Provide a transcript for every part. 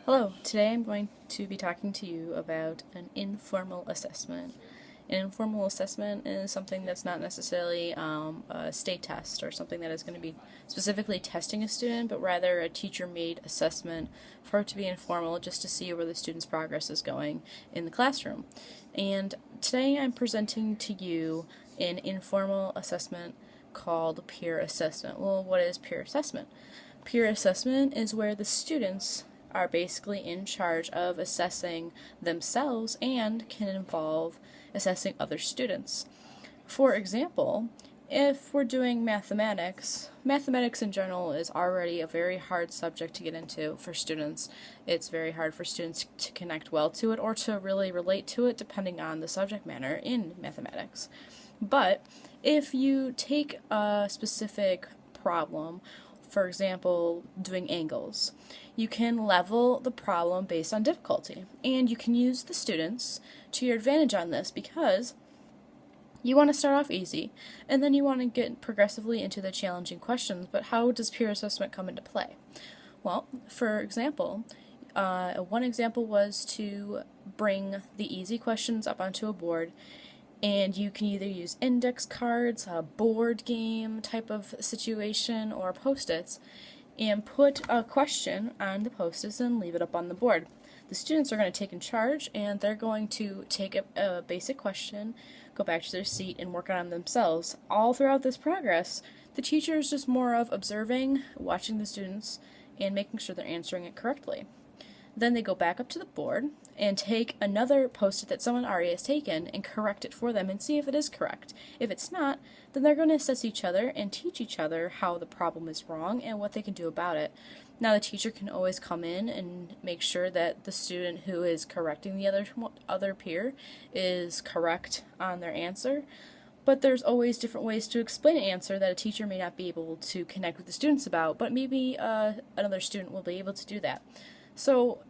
Hello, today I'm going to be talking to you about an informal assessment. An informal assessment is something that's not necessarily a state test or something that is going to be specifically testing a student, but rather a teacher-made assessment for it to be informal just to see where the student's progress is going in the classroom. And today I'm presenting to you an informal assessment called peer assessment. Well, what is peer assessment? Peer assessment is where the students are basically in charge of assessing themselves and can involve assessing other students. For example, if we're doing mathematics in general is already a very hard subject to get into for students. It's very hard for students to connect well to it or to really relate to it depending on the subject matter in mathematics. But if you take a specific problem, for example, doing angles, you can level the problem based on difficulty, and you can use the students to your advantage on this because you want to start off easy and then you want to get progressively into the challenging questions. But how does peer assessment come into play? Well, for example, one example was to bring the easy questions up onto a board, and you can either use index cards, a board game type of situation, or post-its, and put a question on the post-its and leave it up on the board. The students are going to take in charge, and they're going to take a basic question, go back to their seat, and work on it themselves. All throughout this progress, the teacher is just more of observing, watching the students, and making sure they're answering it correctly. Then they go back up to the board and take another post-it that someone already has taken and correct it for them and see if it is correct. If it's not, then they're going to assess each other and teach each other how the problem is wrong and what they can do about it. Now the teacher can always come in and make sure that the student who is correcting the other peer is correct on their answer. But there's always different ways to explain an answer that a teacher may not be able to connect with the students about, but maybe another student will be able to do that. So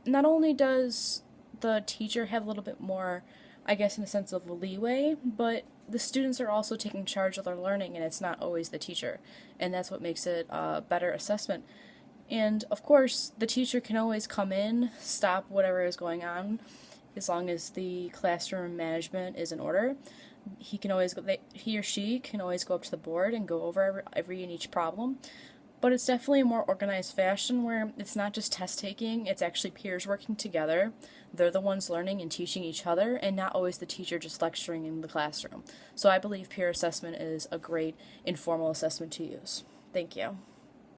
not only does the teacher have a little bit more, I guess in a sense of leeway, but the students are also taking charge of their learning, and it's not always the teacher. And that's what makes it a better assessment. And of course, the teacher can always come in, stop whatever is going on, as long as the classroom management is in order. He or she can always go up to the board and go over every and each problem. But it's definitely a more organized fashion where it's not just test taking, it's actually peers working together. They're the ones learning and teaching each other, and not always the teacher just lecturing in the classroom. So I believe peer assessment is a great informal assessment to use. Thank you.